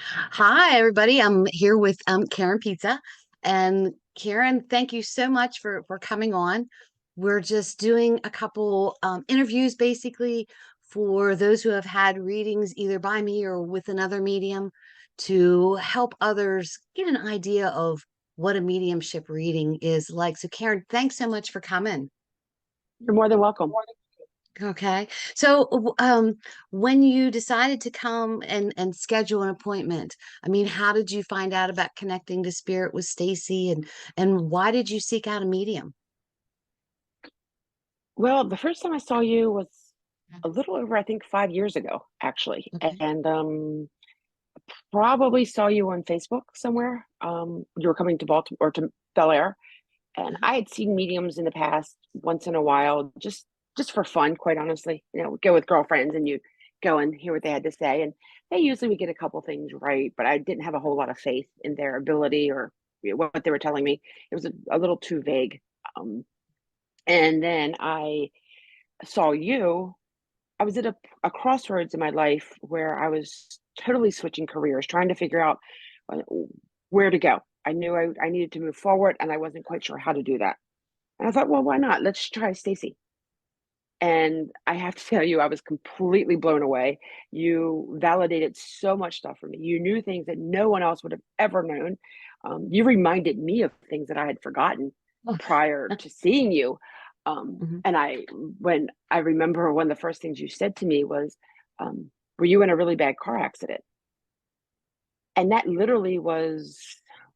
Hi, everybody. I'm here with Karen Pizza. And Karen, thank you so much for coming on. We're just doing a couple interviews basically for those who have had readings either by me or with another medium to help others get an idea of what a mediumship reading is like. So, Karen, thanks so much for coming. You're more than welcome. Okay. So, when you decided to come and schedule an appointment, I mean, how did you find out about connecting to spirit with Stacy and why did you seek out a medium? Well, the first time I saw you was a little over, I think, 5 years ago, actually. Okay. And probably saw you on Facebook somewhere. You were coming to Baltimore or to Bel Air. And Uh-huh. I had seen mediums in the past once in a while, just for fun, quite honestly. Go with girlfriends and you go and hear what they had to say. And they usually would get a couple things right, but I didn't have a whole lot of faith in their ability or what they were telling me. It was a little too vague. Um, and then I saw you. I was at a crossroads in my life where I was totally switching careers, trying to figure out uh, where to go. I knew I needed to move forward, and I wasn't quite sure how to do that. And I thought, well, why not? Let's try Stacy. And I have to tell you, I was completely blown away. You validated so much stuff for me. You knew things that no one else would have ever known. You reminded me of things that I had forgotten Oh. prior to seeing you. Mhm. And when I remember one of the first things you said to me was, were you in a really bad car accident? And that literally was,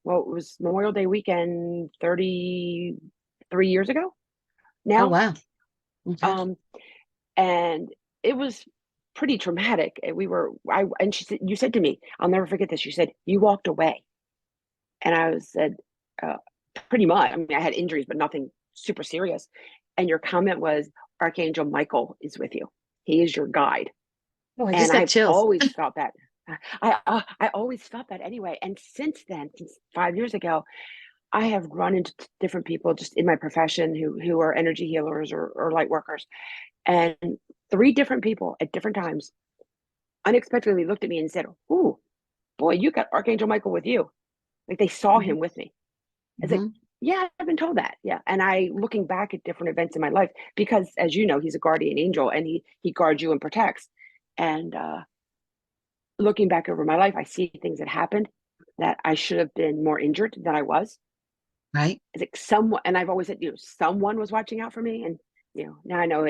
well, it was Memorial Day weekend 33 years ago Oh, now. wow. Okay. Um, and it was pretty traumatic. And and she said, you said to me, I'll never forget this. You said, you walked away. And I said, uh, pretty much. I mean, I had injuries, but nothing super serious. And your comment was, Archangel Michael is with you. He is your guide. Oh, I just And got I've chills. always felt that. I always felt that anyway. And since then, since 5 years ago, I have run into different people just in my profession who are energy healers or light workers. And three different people at different times unexpectedly looked at me and said, "Ooh, boy, you got Archangel Michael with you." Like they saw Mhm. him with me. It's like, Mhm. yeah, I've been told that. Yeah. And I looking back at different events in my life, because as you know, he's a guardian angel and he guards you and protects. And looking back over my life, I see things that happened that I should have been more injured than I was. Right. It's like someone, and I've always said, someone was watching out for me. And now I know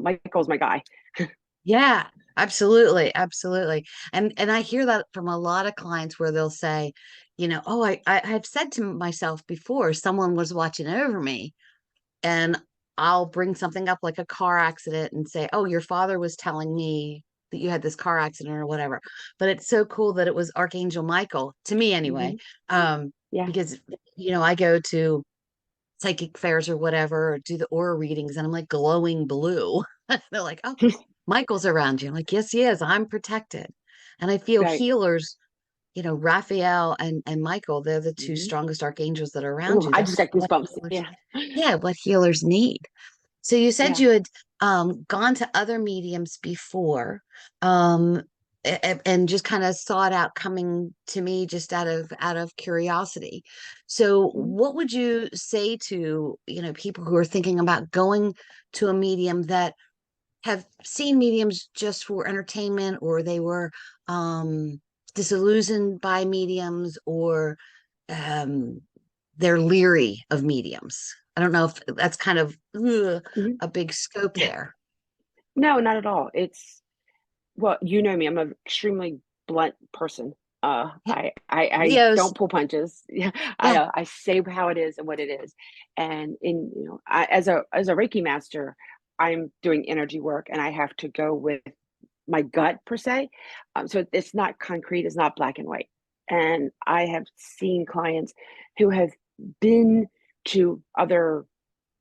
Michael's my guy. Yeah, absolutely, absolutely. And I hear that from a lot of clients where they'll say, oh, I've said to myself before, someone was watching over me, and I'll bring something up like a car accident and say, oh, your father was telling me that you had this car accident or whatever. But it's so cool that it was Archangel Michael, to me anyway. Hmm. Um, Yeah. because I go to psychic fairs or whatever, or do the aura readings, and I'm like glowing blue. They're like, oh, Michael's around you. I'm like, yes, he is. I'm protected. And I feel Right. healers, Raphael and Michael, they're the two Hmm. strongest archangels that are around Ooh, you. I That's just got what goosebumps. healers, Yeah. yeah, what healers need. So you said Yeah. you had gone to other mediums before, um, and just kind of sought out coming to me just out of curiosity. So Mhm. what would you say to, people who are thinking about going to a medium that have seen mediums just for entertainment, or they were um disillusioned by mediums, or um they're leery of mediums? I don't know if that's kind of Mhm. a big scope there. No, not at all. It's well, you know me. I'm an extremely blunt person. Yeah, I Leos. don't pull punches. Yeah, Yeah. I say how it is and what it is. And as a Reiki master, I'm doing energy work, and I have to go with my gut per se. So it's not concrete. It's not black and white. And I have seen clients who have been to other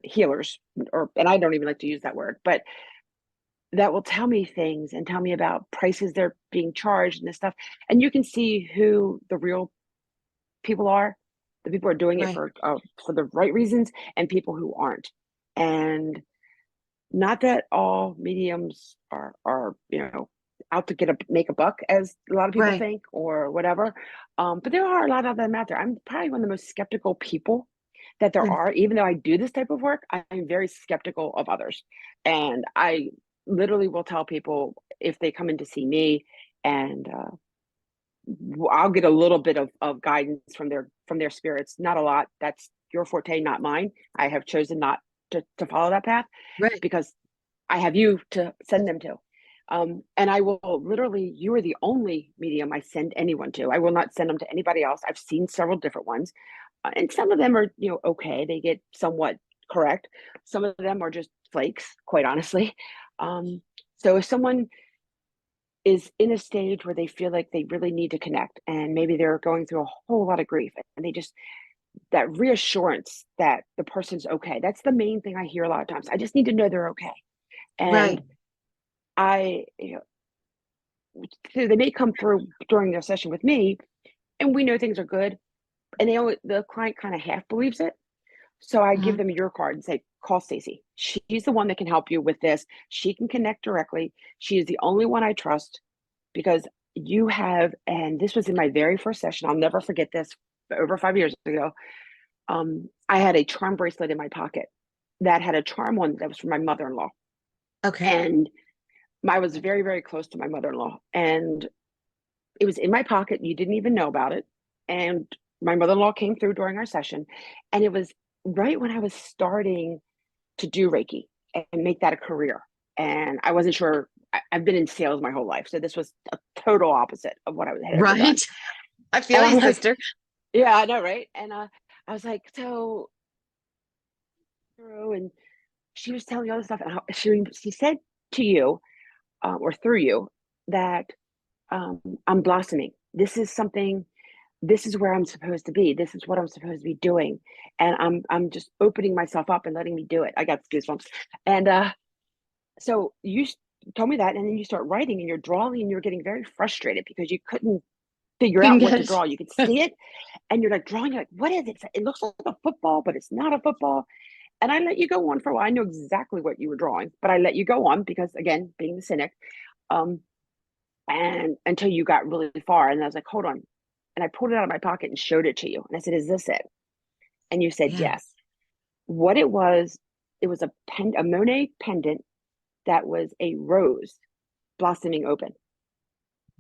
healers, and I don't even like to use that word, but that will tell me things and tell me about prices they're being charged and this stuff. And you can see who the real people are. The people are doing it Right. for the right reasons, and people who aren't. And not that all mediums are out to make a buck, as a lot of people Right. think, or whatever. But there are a lot of them out there. I'm probably one of the most skeptical people that there Mm. are. Even though I do this type of work, I'm very skeptical of others. And I literally will tell people if they come in to see me, and I'll get a little bit of guidance from their spirits, not a lot. That's your forte, not mine. I have chosen not to follow that path Right. because I have you to send them to. And I will literally, you are the only medium I send anyone to. I will not send them to anybody else. I've seen several different ones, and some of them are, okay. They get somewhat correct. Some of them are just flakes, quite honestly. So if someone is in a stage where they feel like they really need to connect, and maybe they're going through a whole lot of grief, and they just, that reassurance that the person's okay. That's the main thing I hear a lot of times. I just need to know they're okay. And Right. I, so they may come through during their session with me, and we know things are good, and the client kind of half believes it. So I give Mhm. them your card and say, call Stacy. She's the one that can help you with this. She can connect directly. She is the only one I trust, because you have, and this was in my very first session. I'll never forget this. Over 5 years ago, I had a charm bracelet in my pocket that had a charm on that was from my mother-in-law. Okay. And I was very, very close to my mother-in-law. And it was in my pocket. You didn't even know about it. And my mother-in-law came through during our session. And it was right when I was starting to do Reiki and make that a career. And I wasn't sure. I've been in sales my whole life. So this was a total opposite of what I had ever done. Right. I feel And you, I'm like, sister. yeah, I know, right? And I was like, so, and she was telling me all this stuff. And she said to you, or through you, that I'm blossoming. This is where I'm supposed to be. This is what I'm supposed to be doing. And I'm just opening myself up and letting me do it. I got goosebumps. And so you told me that, and then you start writing and you're drawing, and you're getting very frustrated because you couldn't figure Couldn't out what get to draw. You could it. see it, and you're like drawing, you're like, what is it? It looks like a football, but it's not a football. And I let you go on for a while. I knew exactly what you were drawing, but I let you go on because, again, being the cynic, um, and until you got really far. And I was like, hold on. And I pulled it out of my pocket and showed it to you. And I said, is this it? And you said, Yeah. yes. What it was a Monet pendant that was a rose blossoming open.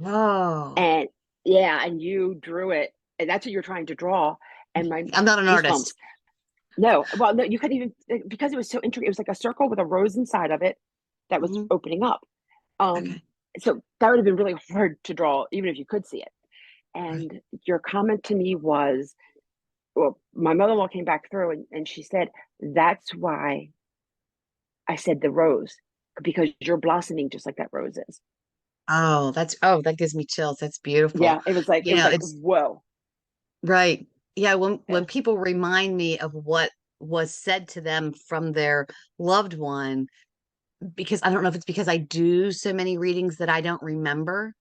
Oh, And yeah, and you drew it. And that's what you're trying to draw. And my I'm not an goosebumps. artist. No, well, no, you couldn't even, because it was so intricate. It was like a circle with a rose inside of it that was Mhm. opening up. Um, Okay. so that would have been really hard to draw, even if you could see it. Right. And your comment to me was, well, my mother-in-law came back through, and she said, that's why I said the rose, because you're blossoming just like that rose is. Oh, that gives me chills. That's beautiful. Yeah, it You was know, like, it's whoa. right. Yeah, Yeah. when people remind me of what was said to them from their loved one, because I don't know if it's because I do so many readings that I don't remember.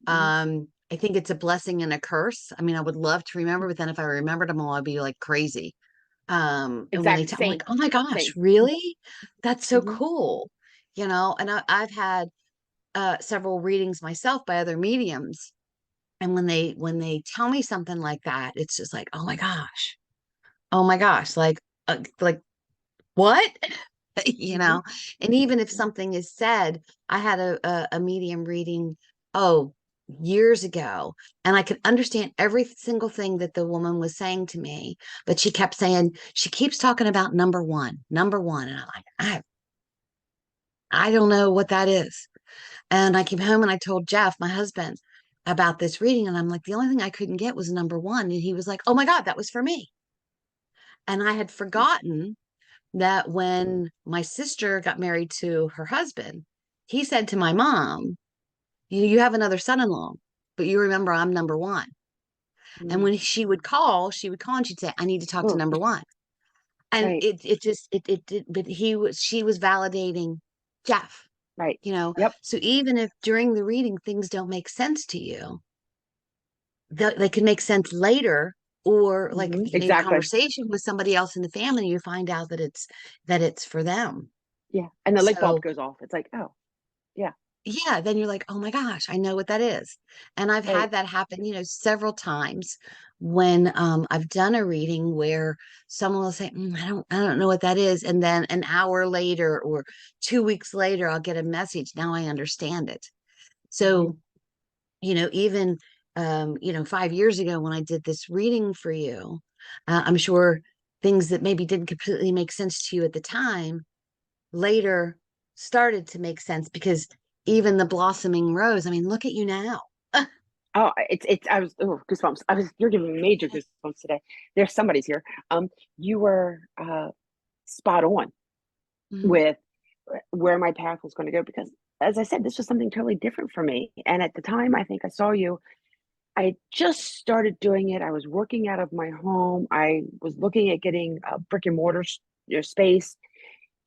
Mhm. I think it's a blessing and a curse. I mean, I would love to remember, but then if I remembered them all, I'd be like crazy. And when they Exactly. tell, I'm like, Same. oh my gosh, Same. really? That's so Hmm. cool. And I've had several readings myself by other mediums. And when they tell me something like that, it's just like, oh my gosh, like what? you Hmm. know? And even if something is said, I had a medium reading, oh, years ago, and I could understand every single thing that the woman was saying to me, but she kept saying, she keeps talking about number one. And I'm like, I don't know what that is. And I came home and I told Jeff, my husband, about this reading. And I'm like, the only thing I couldn't get was number one. And he was like, oh my God, that was for me. And I had forgotten that when my sister got married to her husband, he said to my mom, you have another son in law, but you remember I'm number one. And Mm. when she would call and she'd say, I need to talk to Oh, number one. And right. it did, but she was validating Jeff, Right. you know. Yep. So even if during the reading things don't make sense to you, they can make sense later, or like Hmm. in a Exactly. conversation with somebody else in the family, you find out that it's for them. Yeah. And the light bulb So goes off. It's like, oh, yeah. yeah, then you're like, "Oh my gosh, I know what that is." And I've Right. had that happen, several times when I've done a reading where someone will say, I don't know what that is. And then an hour later or 2 weeks later, I'll get a message. Now I understand it. Mhm. So, even 5 years ago when I did this reading for you, I'm sure things that maybe didn't completely make sense to you at the time later started to make sense because even the blossoming rose, I mean, look at you now. Oh, I was, oh, goosebumps. You're giving me major goosebumps today. There's somebody's here. You were spot on Mhm. with where my path was going to go because, as I said, this was something totally different for me. And at the time, I think I saw you. I had just started doing it. I was working out of my home. I was looking at getting a brick and mortar space.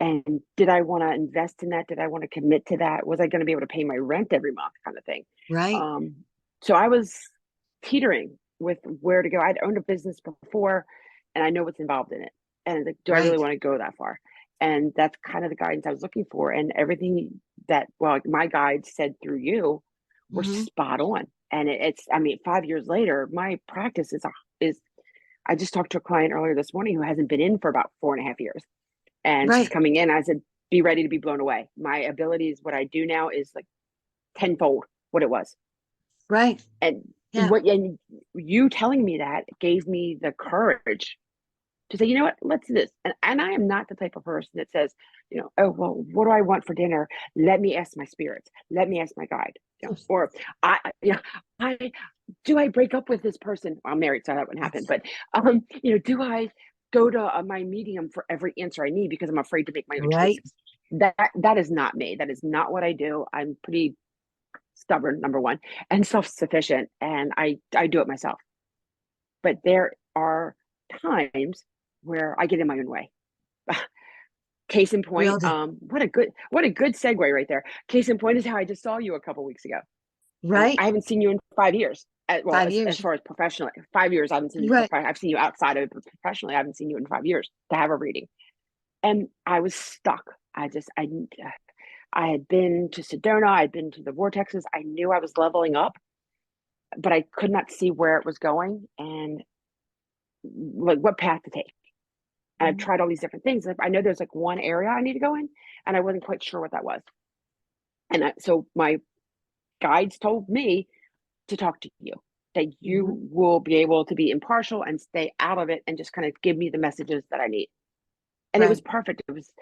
And did I want to invest in that? Did I want to commit to that? Was I going to be able to pay my rent every month, kind of thing? Right, Um, so I was teetering with where to go. I'd owned a business before, and I know what's involved in it. And like, do I really right. want to go that far? And that's kind of the guidance I was looking for. And everything that, well, my guides said through you were Hmm. spot on. And I mean, 5 years later, my practice is. I just talked to a client earlier this morning who hasn't been in for about 4.5 years, and she's Right, coming in. I said, be ready to be blown away. My abilities, what I do now, is like tenfold what it was. right. And Yeah, and you telling me that gave me the courage to say, you know what, let's do this. And I am not the type of person that says, oh well, what do I want for dinner? Let me ask my spirits. Let me ask my guide. Or I do I break up with this person? I'm married, so that wouldn't happen. But do I go to my medium for every answer I need because I'm afraid to make my own right. choices? That is not me. That is not what I do. I'm pretty stubborn, number one, and self-sufficient, and I do it myself. But there are times where I get in my own way. Case in We all point, do. what a good segue right there. Case in point is how I just saw you a couple weeks ago, and Right. I haven't seen you in 5 years. Well, five as years. far as professionally, 5 years I haven't seen you. Right. I've seen you outside of it, but professionally, I haven't seen you in 5 years to have a reading, and I was stuck. I had been to Sedona, I'd been to the vortexes. I knew I was leveling up, but I could not see where it was going and like what path to take. And I've Mhm. tried all these different things. I know there's like one area I need to go in, and I wasn't quite sure what that was. And so my guides told me to talk to you, that you Mhm. will be able to be impartial and stay out of it and just kind of give me the messages that I need. And it was Right. perfect. It was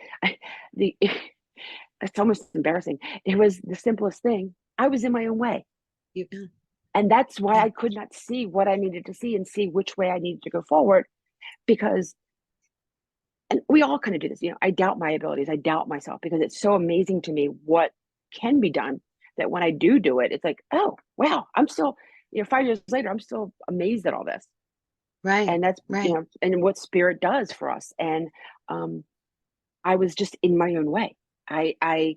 the it's almost embarrassing. It was the simplest thing. I was in my own way. You, And that's why yeah. I could not see what I needed to see and see which way I needed to go forward because and we all kind of do this, I doubt my abilities. I doubt myself because it's so amazing to me what can be done that when I do it, it's like, oh, wow, I'm still, 5 years later, I'm still amazed at all this. Right. And that's, Right. and what spirit does for us. And um, I was just in my own way. I, I,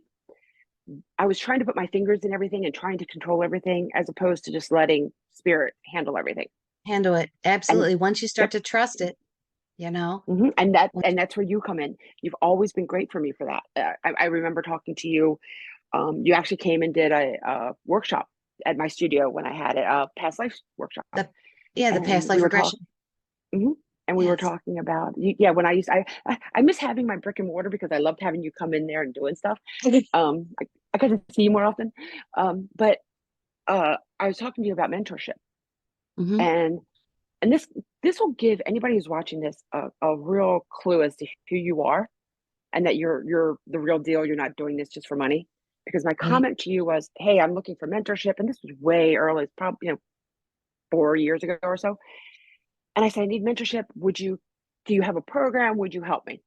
I was trying to put my fingers in everything and trying to control everything as opposed to just letting spirit handle everything. Handle it. And Absolutely. Once you start yep. to trust it, you know. And that once- and that's where you come in. You've always been great for me for that. I remember talking to you. You actually came and did a workshop at my studio when I had a past life workshop, The yeah, the and past we life were regression. talking. And we were Yes. talking about yeah, when I used I miss having my brick and mortar because I loved having you come in there and doing stuff. I got to see you more often, but I was talking to you about mentorship, Hmm. and and this will give anybody who's watching this a real clue as to who you are and that you're the real deal. You're not doing this just for money. Because my Right. comment to you was, "Hey, I'm looking for mentorship," and this was way early. It's probably 4 years ago or so. And I said, "I need mentorship. Do you have a program? Would you help me?"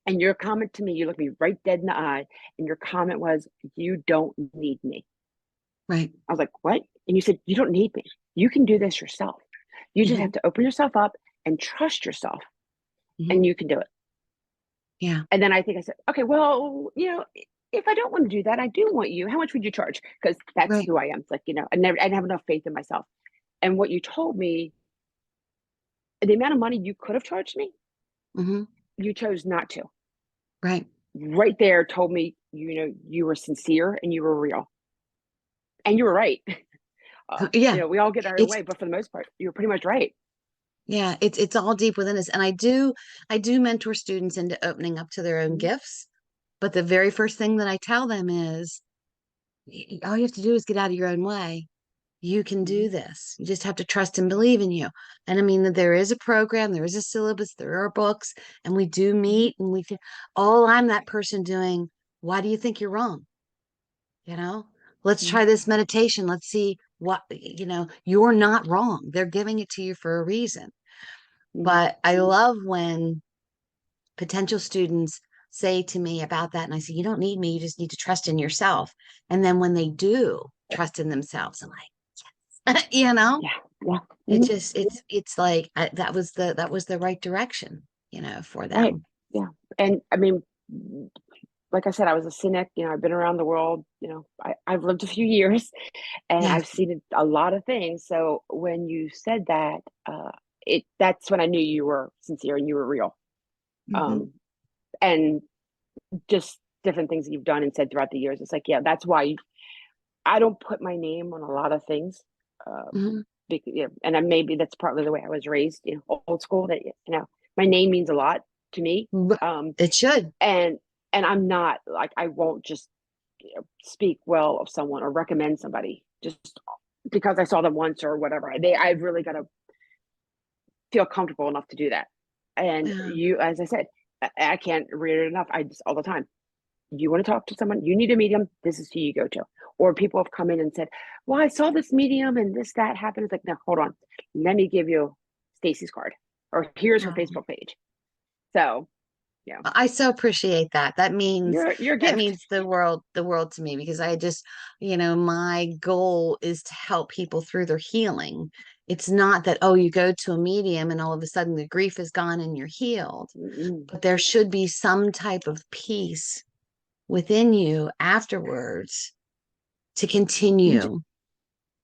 And your comment to me, you looked me right dead in the eye, and your comment was, "You don't need me." Right. I was like, "What?" And you said, "You don't need me. You can do this yourself. You just Hmm. have to open yourself up and trust yourself, Hmm. and you can do it." Yeah. And then I think I said, okay, well, if I don't want to do that, I do want you. How much would you charge? Because that's Right. who I am. It's like, I didn't have enough faith in myself. And what you told me, the amount of money you could have charged me, Hmm. you chose not to. Right. right there told me, you were sincere and you were real and you were right. Yeah, We all get our own it's way, but for the most part, you're pretty much right. yeah, it's all deep within us. And I do mentor students into opening up to their own Mhm. gifts. But the very first thing that I tell them is all you have to do is get out of your own way. You can do Mhm. this. You just have to trust and believe in you. And I mean that there is a program, there is a syllabus, there are books, and we do Mhm. meet and we can all I'm that person doing, why do you think you're wrong? You know, let's try Mhm. this meditation. Let's see what, you're not wrong. They're giving it to you for a reason. Mhm. But I love when potential students say to me about that, and I say, you don't need me, you just need to trust in yourself. And then when they do trust in themselves, I'm like, Yeah. Yeah. it Mhm. just it's like that was the right direction, for Right. them. Yeah. And I mean, like I said, I was a cynic. I've been around the world. I've lived a few years, and Yes. I've seen a lot of things. So when you said that, that's when I knew you were sincere and you were real. Hmm. Um, and just different things that you've done and said throughout the years. It's like, yeah, that's why I don't put my name on a lot of things. Uh, Hmm. and maybe that's partly the way I was raised, old school. That my name means a lot to me. Um, It should. and I'm not like I won't just speak well of someone or recommend somebody just because I saw them once or whatever. I've really got to feel comfortable enough to do that. And Yeah. as I said, I can't read it enough. I just all the time. You want to talk to someone, you need a medium, this is who you go to. Or people have come in and said, well, I saw this medium and that happened. It's like, no, hold on. Let me give you Stacy's card or here's her Oh, Facebook page. So yeah, I so appreciate that. That means your that gift. means the world to me because I just, my goal is to help people through their healing. It's not that, oh, you go to a medium and all of a sudden the grief is gone and you're healed, Mm-mm. but there should be some type of peace within you afterwards to You continue.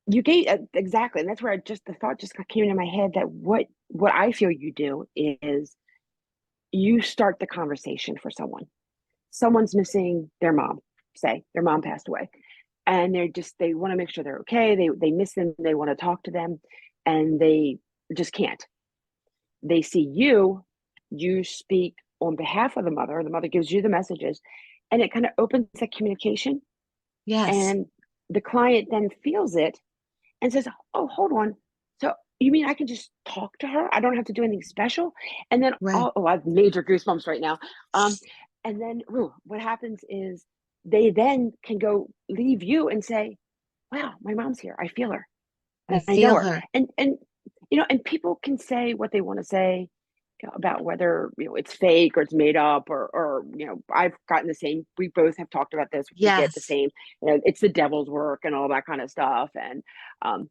you gave exactly, and that's where the thought just came into my head that what I feel you do is you start the conversation for someone. Someone's missing their mom, say their mom passed away, and they want to make sure they're okay. They miss them, they want to talk to them, and they just can't. They see you speak on behalf of the mother gives you the messages, and it kind of opens that communication, Yes, and the client then feels it and says, oh, hold on, so you mean I can just talk to her, I don't have to do anything special? And then right. I have major goosebumps right now. And then what happens is they then can go leave you and say, wow, my mom's here, I feel her I and I know feel her. her. And people can say what they want to say, about whether it's fake or it's made up, or I've gotten the same. We both have talked about this. We get the Yes. same. It's the devil's work and all that kind of stuff. And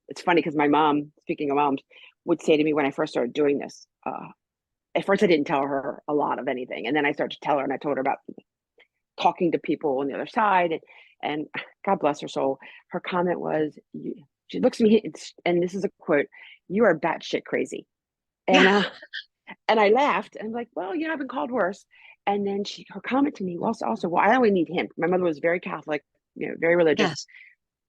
it's funny because my mom, speaking of moms, would say to me when I first started doing this. At first, I didn't tell her a lot of anything, and then I started to tell her, and I told her about talking to people on the other side. And God bless her soul, her comment was, she looks at me, and this is a quote: "You are batshit crazy." And Yeah. and I laughed and I'm like, well, I've been called worse. And then her comment to me was also, well, I only need him. My mother was very Catholic, very religious.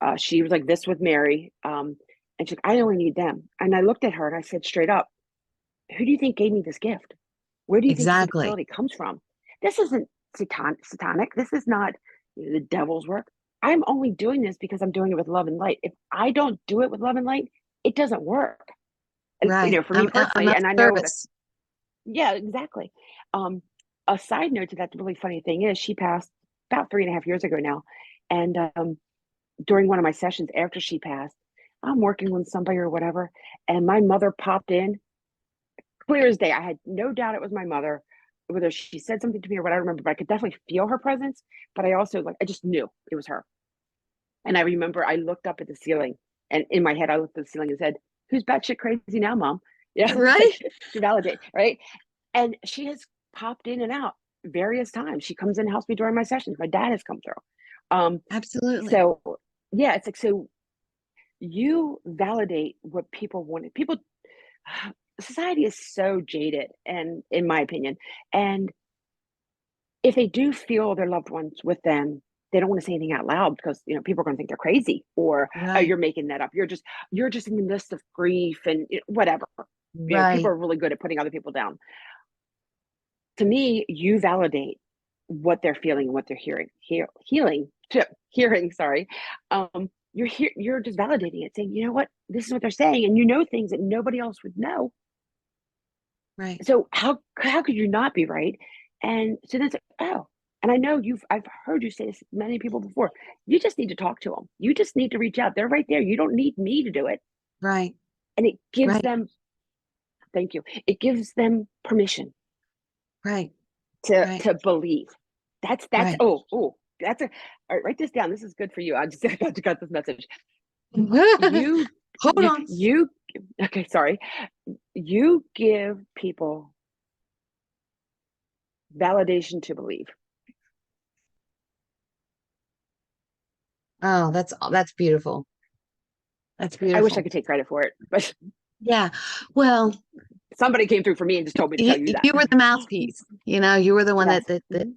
Yes. She was like this with Mary. And she's like, I only need them. And I looked at her and I said straight up, who do you think gave me this gift? Where do you think this Exactly. ability comes from? This isn't satanic. This is not the devil's work. I'm only doing this because I'm doing it with love and light. If I don't do it with love and light, it doesn't work. And, Right. for me I'm personally, of and I know that. service. Yeah, exactly. Um, a side note to that, the really funny thing is she passed about 3.5 years ago now. And during one of my sessions after she passed, I'm working with somebody or whatever, and my mother popped in, clear as day. I had no doubt it was my mother, whether she said something to me or what I remember, but I could definitely feel her presence. But I also I just knew it was her. And I remember I looked up at the ceiling, and in my head I looked at the ceiling and said, "Who's batshit crazy now, Mom?" Yeah, Right? like to validate, right? And she has popped in and out various times. She comes in and helps me during my sessions. My dad has come through. Um, Absolutely. so yeah, it's like, so you validate what people wanted. People, society is so jaded, and in my opinion, and if they do feel their loved ones with them, they don't want to say anything out loud because people are going to think they're crazy, or oh, Right. you're making that up. You're just in the midst of grief and whatever. People Right. are really good at putting other people down. To me, you validate what they're feeling and what they're hearing. Sorry, you're just validating it, saying, you know what, this is what they're saying, and things that nobody else would know. Right. So how could you not be right? And so then it's like, oh, and I know I've heard you say this to many people before. You just need to talk to them. You just need to reach out. They're right there. You don't need me to do it. Right. And it gives Right. them, thank you. It gives them permission Right. to Right. believe. That's Right. that's a all right, write this down. This is good for you. I got this message. You Hold you on. you okay, sorry. You give people validation to believe. Oh, that's beautiful. That's I wish I beautiful. could take credit for it, but Yeah. Well, somebody came through for me and just told me to tell you that. you were the mouthpiece. You were the one Yes.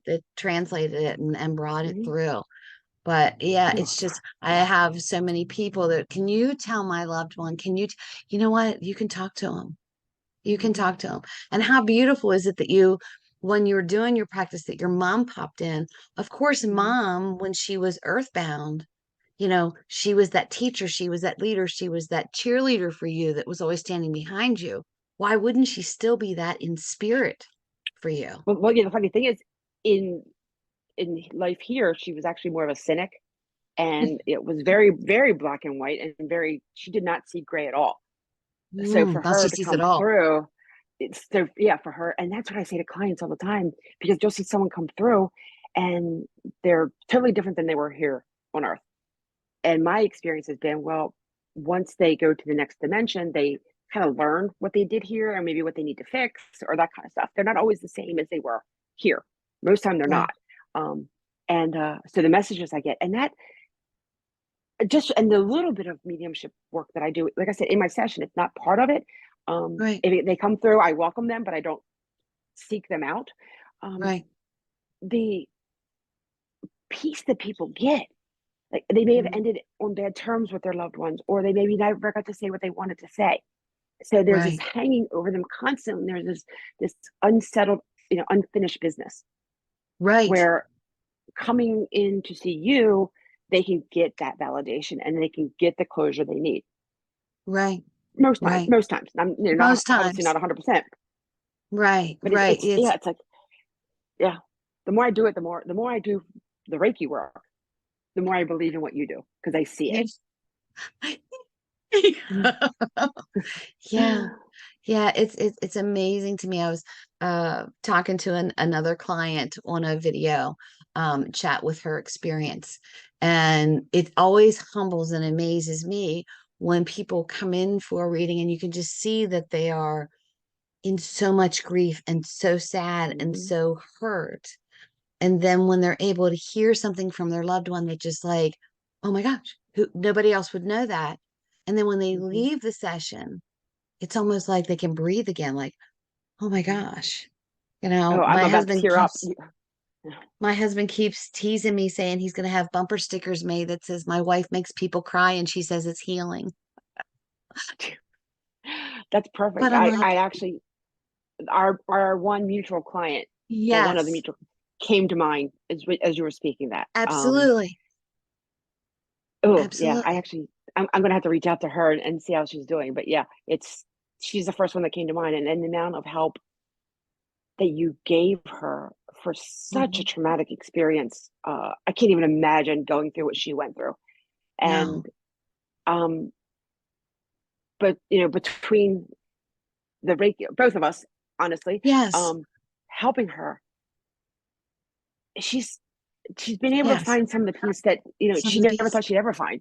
that translated it and brought it Hmm. through. But yeah, Oh, it's just I have so many people that can you tell my loved one? Can you you know what? You can talk to them. You can hmm. talk to them. And how beautiful is it that when you were doing your practice, that your mom popped in? Of course, Hmm. mom, when she was earthbound, she was that teacher, she was that leader, she was that cheerleader for you that was always standing behind you. Why wouldn't she still be that in spirit for you? Well, yeah. The funny thing is, in life here, she was actually more of a cynic, and it was very, very black and white, and very. She did not see gray at all. So for Now she her to sees it come all. through, it's so yeah for her, and that's what I say to clients all the time, because you'll see someone come through, and they're totally different than they were here on Earth. And my experience has been, well, once they go to the next dimension, they kind of learn what they did here and maybe what they need to fix or that kind of stuff. They're not always the same as they were here. Most time they're Right. not. Um, and so the messages I get, and that just and the little bit of mediumship work that I do, like I said, in my session, it's not part of it. Right. If they come through, I welcome them, but I don't seek them out. Um, Right. the peace that people get, like they may have Mhm. ended on bad terms with their loved ones, or they maybe never got to say what they wanted to say. So there's this Right. hanging over them constantly. There's this unsettled, unfinished business Right. where coming in to see you, they can get that validation and they can get the closure they need. Right. Most times, Right. most times. I'm not Most obviously not times. 100%, Right. but Right. it's like yeah. The more I do it, the more I do the Reiki work, the more I believe in what you do because I see it. It's yeah. Yeah, it's amazing to me. I was talking to another client on a video chat with her experience, and it always humbles and amazes me when people come in for a reading and you can just see that they are in so much grief and so sad and Hmm. so hurt. And then when they're able to hear something from their loved one that just like, oh my gosh, nobody else would know that. And then when they Hmm. leave the session, it's almost like they can breathe again, like, oh my gosh. Oh, I'm about to tear up. My husband keeps teasing me saying he's gonna have bumper stickers made that says my wife makes people cry and she says it's healing. That's perfect. But I'm I like, actually our one mutual client, well, one of the yes, mutual came to mind as you were speaking that. absolutely. Oh yeah, Absolutely. I'm gonna have to reach out to her and see how she's doing. But yeah, she's the first one that came to mind, and the amount of help that you gave her for such a Mhm. traumatic experience, I can't even imagine going through what she went through. And No. um, but between the Reiki, both of us, honestly, Yes. um, helping her, she's she's been able to Yes. find some of the peace that Some she of the never peace. thought she'd ever find,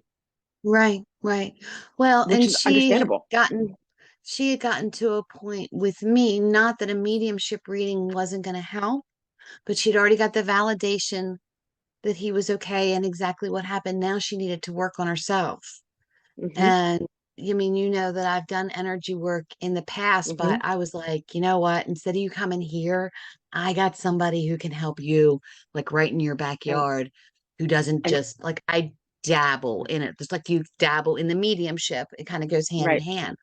Right, right. Well, which and is understandable. she had gotten to a point with me, not that a mediumship reading wasn't going to help, but she'd already got the validation that he was okay and exactly what happened. Now she needed to work on herself. Hmm. And you mean, you know that I've done energy work in the past, but Hmm. I was like, you know what? Instead of you coming here, I got somebody who can help you, like right in your And, backyard, who doesn't and just like I dabble in it, just like you dabble in the mediumship. It kind of goes hand in right. hand.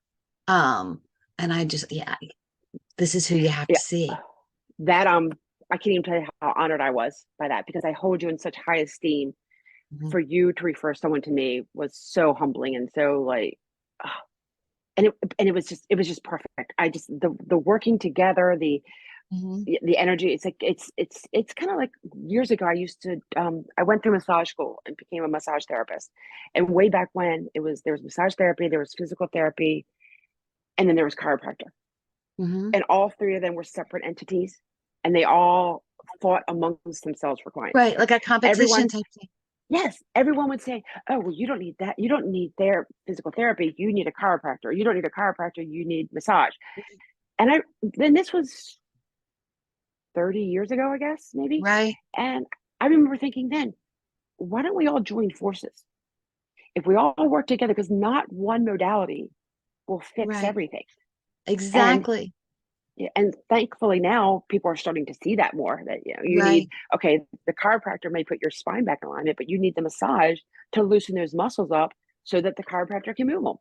Um, and I just, yeah, this is who you have to Yeah. see. That I can't even tell you how honored I was by that, because I hold you in such high esteem. Mhm. For you to refer someone to me was so humbling and so like, ah, and it was just perfect. I just the working together, Mhm. the energy. It's like it's kind of like years ago. I went through massage school and became a massage therapist. And way back when, there was massage therapy, there was physical therapy, and then there was chiropractor. Mhm. And all three of them were separate entities, and they all fought amongst themselves for clients. Right, like a competition Everyone, type thing. yes, everyone would say, "Oh, well, you don't need that. You don't need their physical therapy. You need a chiropractor. You don't need a chiropractor. You need massage." And then this was 30 years ago, I guess, maybe. Right, And I remember thinking then, why don't we all join forces? If we all work together, because not one modality will fix right, everything. And exactly. yeah, and thankfully now people are starting to see that more, that you need, Right. okay, the chiropractor may put your spine back in alignment, but you need the massage to loosen those muscles up so that the chiropractor can move them,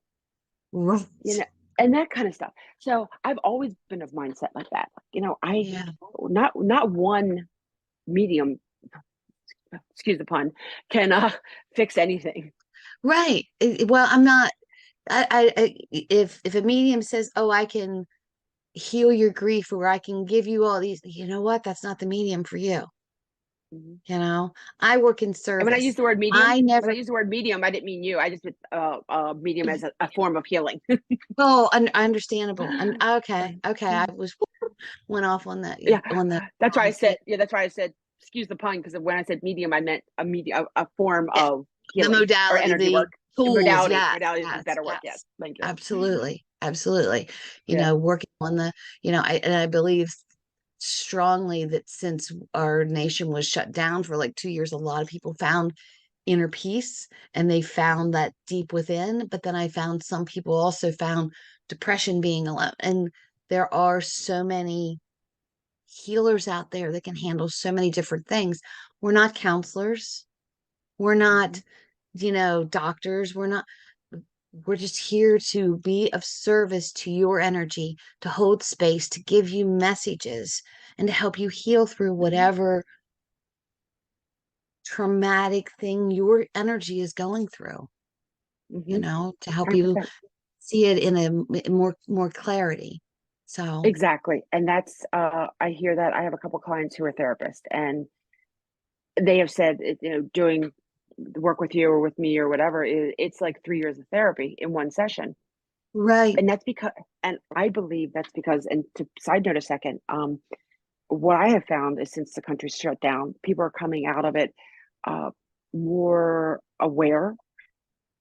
you Right. know, and that kind of stuff. So I've always been of mindset like that. I Yeah. not one medium, excuse the pun, can fix anything. Right. Well, I'm not. If a medium says, "Oh, I can heal your grief," or I can give you all these, you know what? That's not the medium for you. Mhm. I work in And service. when I use the word medium, I didn't mean you. I just meant medium as a form of healing. Oh, understandable. And okay, okay. I was went off on that, Yeah, on the that's why I wrong said. thing. Yeah, that's why I said. Excuse the pun, because when I said medium, I meant a form Yeah, of the healing or modality, energy the work. tools. Modalities, Yes, modalities is yes, better word. Yes, yes. thank you. Absolutely, absolutely. Yeah. Working on I believe strongly that since our nation was shut down for like 2 years, a lot of people found inner peace and they found that deep within. But then I found some people also found depression being alone. And there are so many healers out there that can handle so many different things. We're not counselors. We're Mhm. not, doctors. We're just here to be of service to your energy, to hold space, to give you messages, and to help you heal through Mhm. whatever traumatic thing your energy is going through, Mhm. to help you 100%. see it in more clarity. So, Exactly, and that's I hear that. I have a couple clients who are therapists, and they have said, doing the work with you or with me or whatever, it's like 3 years of therapy in one session. right. And that's because, and I believe that's because, and to side note a second, what I have found is since the country's shut down, people are coming out of it uh, more aware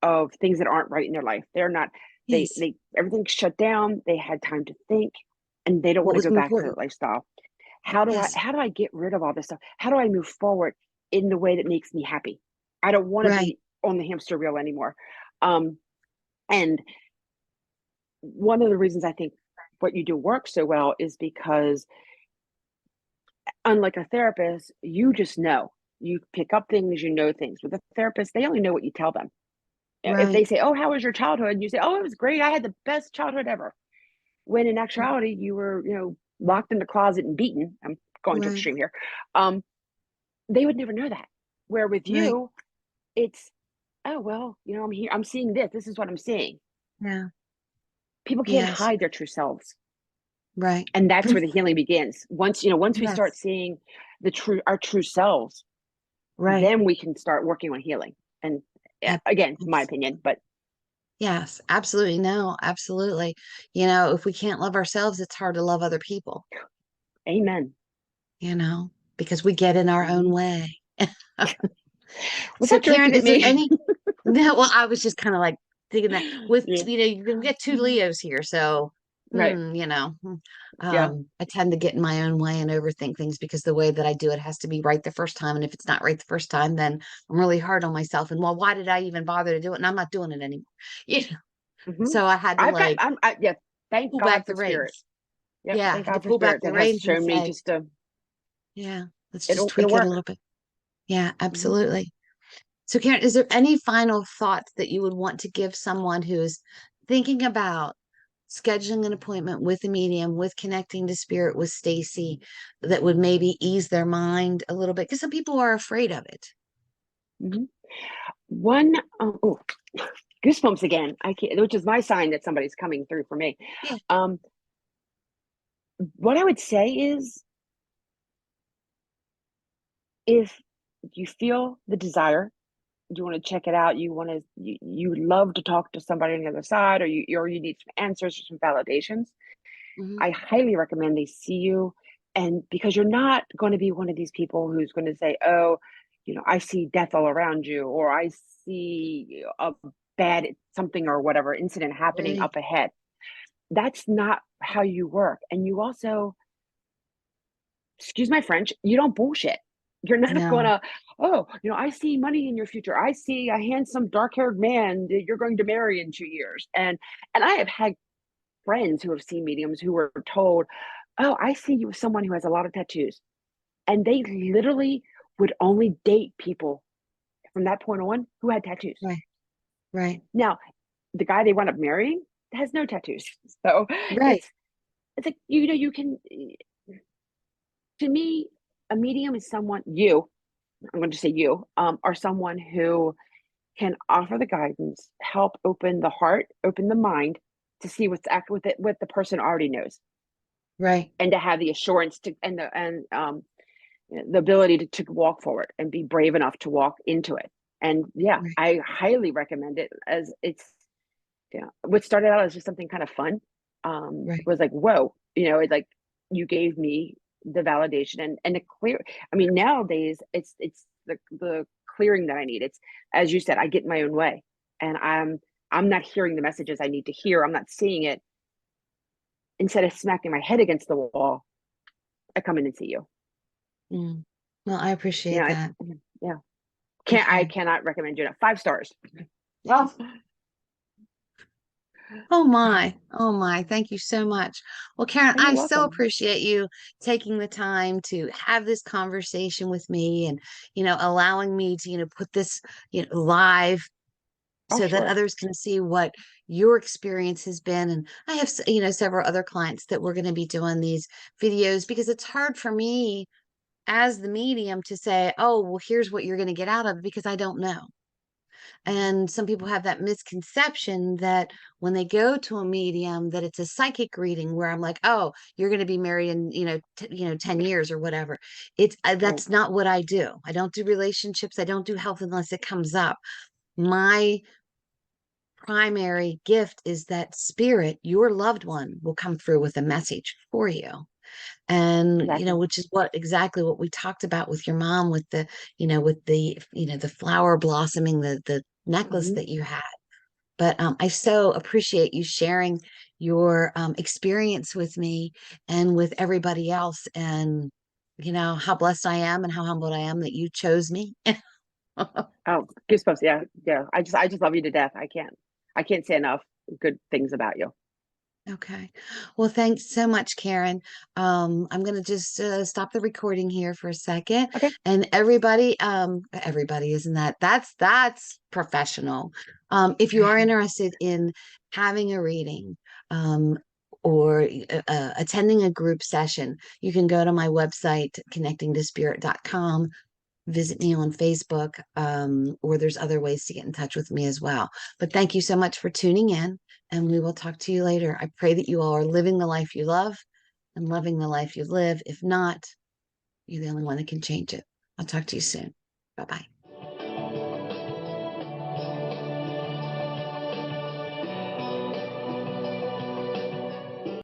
of things that aren't right in their life. They're not, Yes. everything's shut down. They had time to think, and they don't What want to was go back to important? that lifestyle. Yes. How do I get rid of all this stuff? How do I move forward in the way that makes me happy? I don't want to Right. be on the hamster wheel anymore. Um, and one of the reasons I think what you do works so well is because, unlike a therapist, you just know. You pick up things, you know things. With a therapist, they only know what you tell them. If they Right. say, "Oh, how was your childhood?" and you say, "Oh, it was great. I had the best childhood ever." When in actuality, you were, locked in the closet and beaten. I'm going to Right. extreme here. Um, they would never know that. Where with Right. you, it's, "Oh, well, I'm here. I'm seeing this. This is what I'm seeing." Yeah. People can't Yes. hide their true selves. Right. And that's where the healing begins. Once we start Yes. seeing our true selves, Right. then we can start working on healing. And Ab- again, my abs- opinion, but Yes, absolutely. No, absolutely. If we can't love ourselves, it's hard to love other people, amen. because we get in our own Mhm. way. Was So, that Karen, directed at is there me? any? No, well, I was just kind of like thinking that with, Yeah. you're gonna get two Leos here. So, Right. Yeah. I tend to get in my own way and overthink things because the way that I do it has to be right the first time. And if it's not right the first time, then I'm really hard on myself. And well, why did I even bother to do it? And I'm not doing it anymore. You know, Mhm. So I had to like Yeah, thank pull God back the for spirit. reins. Yep, Yeah, I thank had to God for pull back spirit the that has reins and shown me say, just to, yeah, let's just it'll tweak it a work. little bit. Yeah, Mhm. absolutely. So, Karen, is there any final thoughts that you would want to give someone who is thinking about scheduling an appointment with a medium, with connecting to spirit with Stacy, that would maybe ease their mind a little bit? Because some people are afraid of it. Mhm. One, oh, goosebumps again. I can't, which is my sign that somebody's coming through for me. Yeah. Um, what I would say is, if you feel the desire, you want to check it out, you love to talk to somebody on the other side, or you need some answers or some validations, Hmm. I highly recommend they see you. And because you're not going to be one of these people who's going to say, oh, I see death all around you, or I see a bad something or whatever incident happening Right. up ahead. That's not how you work. And you also, excuse my French, you don't bullshit. You're not No. gonna, oh, I see money in your future. I see a handsome dark-haired man that you're going to marry in 2 years. And I have had friends who have seen mediums who were told, oh, I see you with someone who has a lot of tattoos. And they literally would only date people from that point on who had tattoos. Right. Right. Now, the guy they wound up marrying has no tattoos. So Right. it's like, you can, to me, a medium is someone, I'm going to say you, are someone who can offer the guidance, help open the heart, open the mind to see what's act with it, what the person already knows, Right. and to have the assurance to the ability to walk forward and be brave enough to walk into it. And yeah, Right. I highly recommend it. As it's, what started out as just something kind of fun, Right. was like, whoa, it's like you gave me the validation and the clear. I mean, nowadays it's the clearing that I need. It's, as you said, I get in my own way, and I'm not hearing the messages I need to hear. I'm not seeing it. Instead of smacking my head against the wall, I come in and see you. Mm. Well, I You appreciate know, that. yeah. I Okay. cannot recommend you enough. 5 stars. Well, Oh my, oh my, thank you so much. Well, Karen, you're I so welcome. appreciate you taking the time to have this conversation with me and, allowing me to, put this, live Oh, so that sure. others can see what your experience has been. And I have, several other clients that we're going to be doing these videos because it's hard for me as the medium to say, oh, well, here's what you're going to get out of it because I don't know. And some people have that misconception that when they go to a medium, that it's a psychic reading where I'm like, oh, you're going to be married in, 10 years or whatever. It's Right. that's not what I do. I don't do relationships. I don't do health unless it comes up. My primary gift is that spirit, your loved one, will come through with a message for you. And Exactly. which is what exactly what we talked about with your mom with the the flower blossoming, the necklace Hmm. that you had. But I so appreciate you sharing your experience with me and with everybody else, and how blessed I am and how humbled I am that you chose me. Oh, goosebumps. Yeah. Yeah. I just love you to death. I can't say enough good things about you. Okay. Well, thanks so much, Karen. I'm going to just stop the recording here for a second. Okay. And everybody, isn't that's professional. If you are interested in having a reading, or attending a group session, you can go to my website, connectingtospirit.com, visit me on Facebook, or there's other ways to get in touch with me as well. But thank you so much for tuning in, and we will talk to you later. I pray that you all are living the life you love and loving the life you live. If not, you're the only one that can change it. I'll talk to you soon. Bye bye.